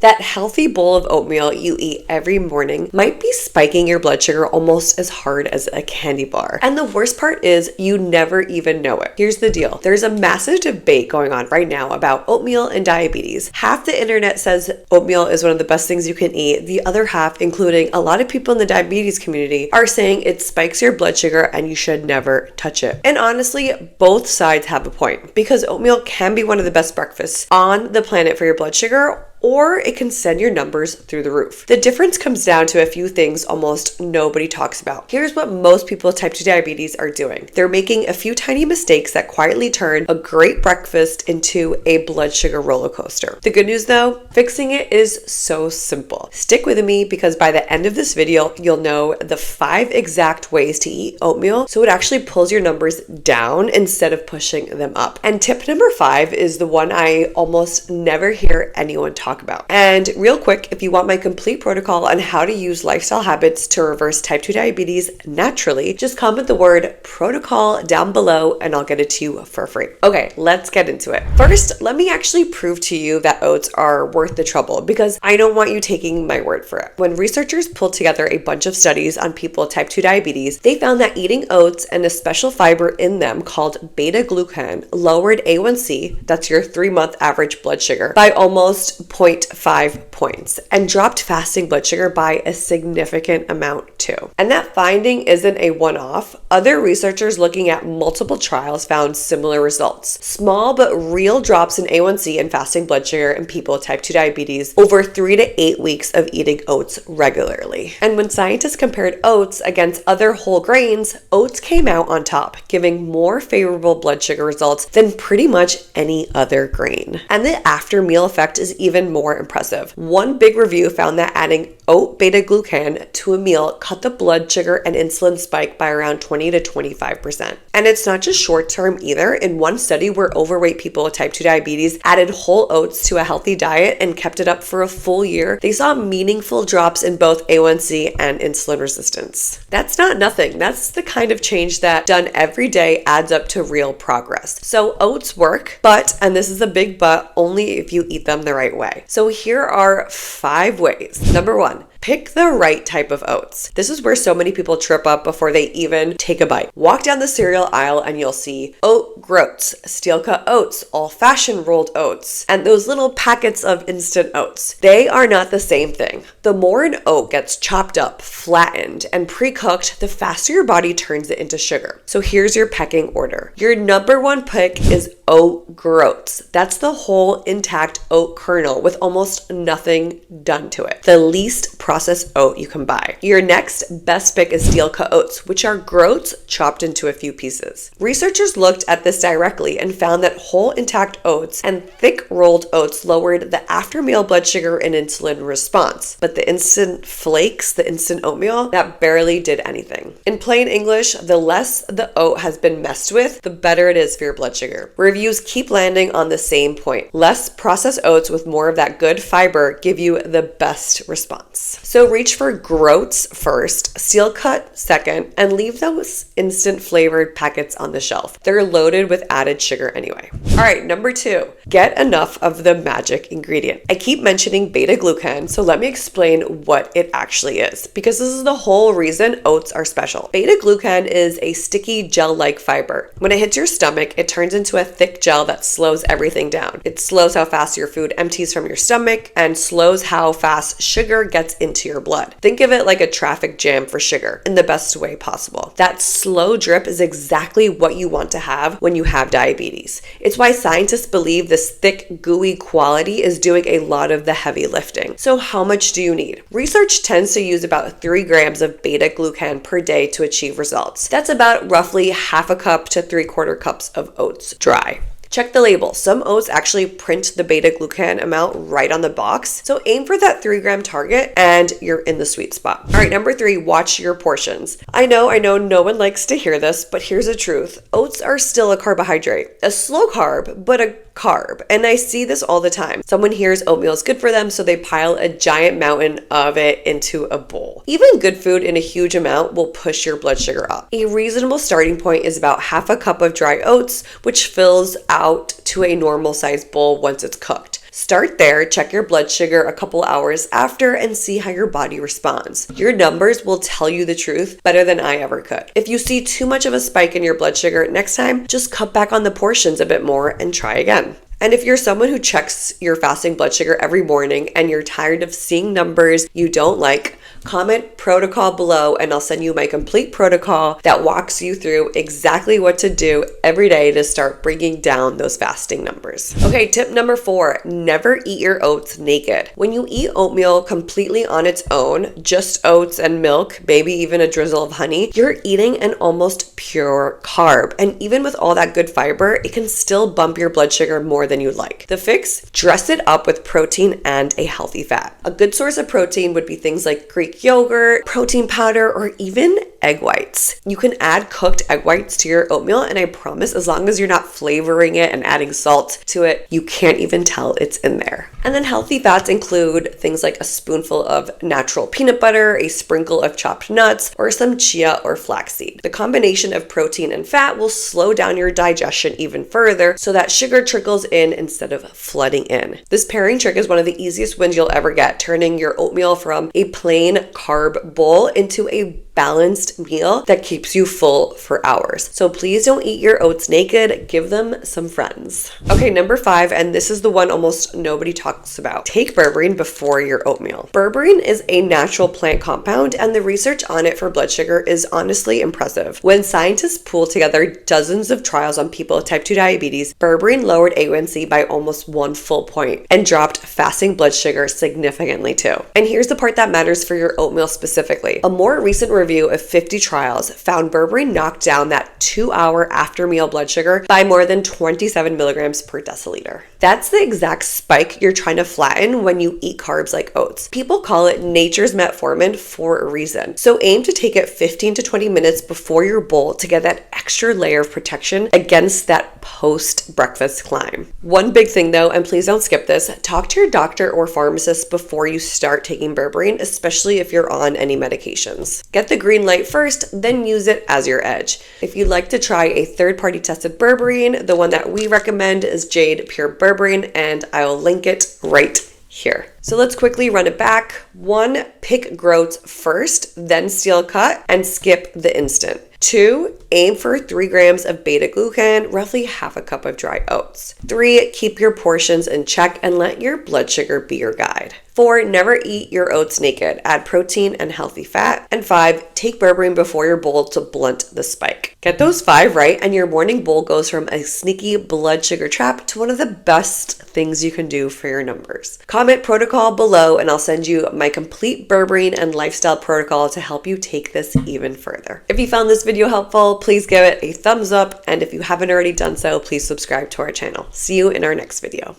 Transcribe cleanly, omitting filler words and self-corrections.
That healthy bowl of oatmeal you eat every morning might be spiking your blood sugar almost as hard as a candy bar. And the worst part is you never even know it. Here's the deal. There's a massive debate going on right now about oatmeal and diabetes. Half the internet says oatmeal is one of the best things you can eat. The other half, including a lot of people in the diabetes community, are saying it spikes your blood sugar and you should never touch it. And honestly, both sides have a point, because oatmeal can be one of the best breakfasts on the planet for your blood sugar, or it can send your numbers through the roof. The difference comes down to a few things almost nobody talks about. Here's what most people with type 2 diabetes are doing. They're making a few tiny mistakes that quietly turn a great breakfast into a blood sugar roller coaster. The good news though, fixing it is so simple. Stick with me, because by the end of this video, you'll know the 5 exact ways to eat oatmeal so it actually pulls your numbers down instead of pushing them up. And tip number 5 is the one I almost never hear anyone talk about. And real quick, if you want my complete protocol on how to use lifestyle habits to reverse type 2 diabetes naturally, just comment the word protocol down below and I'll get it to you for free. Okay, let's get into it. First, let me actually prove to you that oats are worth the trouble, because I don't want you taking my word for it. When researchers pulled together a bunch of studies on people with type 2 diabetes, they found that eating oats and a special fiber in them called beta-glucan lowered A1C, that's your 3-month average blood sugar, by almost 0.5 points, and dropped fasting blood sugar by a significant amount too. And that finding isn't a one-off. Other researchers looking at multiple trials found similar results. Small but real drops in A1C and fasting blood sugar in people with type 2 diabetes over 3 to 8 weeks of eating oats regularly. And when scientists compared oats against other whole grains, oats came out on top, giving more favorable blood sugar results than pretty much any other grain. And the after meal effect is even more impressive. One big review found that adding oat beta-glucan to a meal cut the blood sugar and insulin spike by around 20 to 25%. And it's not just short term either. In one study where overweight people with type 2 diabetes added whole oats to a healthy diet and kept it up for a full year, they saw meaningful drops in both A1C and insulin resistance. That's not nothing. That's the kind of change that, done every day, adds up to real progress. So oats work, but, and this is a big but, only if you eat them the right way. So here are 5 ways. Number 1, pick the right type of oats. This is where so many people trip up before they even take a bite. Walk down the cereal aisle and you'll see oat groats, steel cut oats, old-fashioned rolled oats, and those little packets of instant oats. They are not the same thing. The more an oat gets chopped up, flattened, and pre-cooked, the faster your body turns it into sugar. So here's your pecking order. Your number 1 pick is oat groats. That's the whole intact oat kernel with almost nothing done to it. The least processed oat you can buy. Your next best pick is steel cut oats, which are groats chopped into a few pieces. Researchers looked at this directly and found that whole intact oats and thick rolled oats lowered the after meal blood sugar and insulin response. But the instant flakes, the instant oatmeal, that barely did anything. In plain English, the less the oat has been messed with, the better it is for your blood sugar. Reviews keep landing on the same point. Less processed oats with more of that good fiber give you the best response. So reach for groats first, steel cut second, and leave those instant flavored packets on the shelf. They're loaded with added sugar anyway. All right, number 2, get enough of the magic ingredient. I keep mentioning beta-glucan, so let me explain what it actually is, because this is the whole reason oats are special. Beta-glucan is a sticky gel-like fiber. When it hits your stomach, it turns into a thick gel that slows everything down. It slows how fast your food empties from your stomach and slows how fast sugar gets into your blood. Think of it like a traffic jam for sugar in the best way possible. That slow drip is exactly what you want to have when you have diabetes. It's why scientists believe this thick, gooey quality is doing a lot of the heavy lifting. So how much do you need? Research tends to use about 3 grams of beta-glucan per day to achieve results. That's about roughly half a cup to 3/4 cups of oats dry. Check the label. Some oats actually print the beta-glucan amount right on the box. So aim for that 3-gram target and you're in the sweet spot. All right, number 3, watch your portions. I know no one likes to hear this, but here's the truth. Oats are still a carbohydrate, a slow carb, but a carb. And I see this all the time. Someone hears oatmeal is good for them, so they pile a giant mountain of it into a bowl. Even good food in a huge amount will push your blood sugar up. A reasonable starting point is about half a cup of dry oats, which fills out to a normal sized bowl once it's cooked. Start there, check your blood sugar a couple hours after, and see how your body responds. Your numbers will tell you the truth better than I ever could. If you see too much of a spike in your blood sugar next time, just cut back on the portions a bit more and try again. And if you're someone who checks your fasting blood sugar every morning and you're tired of seeing numbers you don't like, comment protocol below and I'll send you my complete protocol that walks you through exactly what to do every day to start bringing down those fasting numbers. Okay, tip number 4, never eat your oats naked. When you eat oatmeal completely on its own, just oats and milk, maybe even a drizzle of honey, you're eating an almost pure carb. And even with all that good fiber, it can still bump your blood sugar more than you'd like. The fix? Dress it up with protein and a healthy fat. A good source of protein would be things like Greek yogurt, protein powder, or even egg whites. You can add cooked egg whites to your oatmeal, and I promise as long as you're not flavoring it and adding salt to it, you can't even tell it's in there. And then healthy fats include things like a spoonful of natural peanut butter, a sprinkle of chopped nuts, or some chia or flaxseed. The combination of protein and fat will slow down your digestion even further so that sugar trickles in instead of flooding in. This pairing trick is one of the easiest wins you'll ever get, turning your oatmeal from a plain carb bowl into a balanced meal that keeps you full for hours. So please don't eat your oats naked, give them some friends. Okay, number 5, and this is the one almost nobody talks about. Take berberine before your oatmeal. Berberine is a natural plant compound, and the research on it for blood sugar is honestly impressive. When scientists pooled together dozens of trials on people with type 2 diabetes, berberine lowered A1C by almost 1 full point and dropped fasting blood sugar significantly too. And here's the part that matters for your oatmeal specifically. A more recent review of 50 trials found berberine knocked down that 2-hour after meal blood sugar by more than 27 milligrams per deciliter. That's the exact spike you're trying to flatten when you eat carbs like oats. People call it nature's metformin for a reason. So aim to take it 15 to 20 minutes before your bowl to get that extra layer of protection against that post-breakfast climb. One big thing though, and please don't skip this, talk to your doctor or pharmacist before you start taking berberine, especially if you're on any medications. Get the green light first, then use it as your edge. If you'd like to try a third-party tested berberine, the one that we recommend is Jade Pure Berberine, and I'll link it right here. So let's quickly run it back. 1, pick groats first, then steel cut, and skip the instant. 2, aim for 3 grams of beta-glucan, roughly half a cup of dry oats. 3, keep your portions in check and let your blood sugar be your guide. 4, never eat your oats naked. Add protein and healthy fat. And 5, take berberine before your bowl to blunt the spike. Get those 5 right, and your morning bowl goes from a sneaky blood sugar trap to one of the best things you can do for your numbers. Comment protocol below, and I'll send you my complete berberine and lifestyle protocol to help you take this even further. If you found this video helpful, please give it a thumbs up, and if you haven't already done so, please subscribe to our channel. See you in our next video.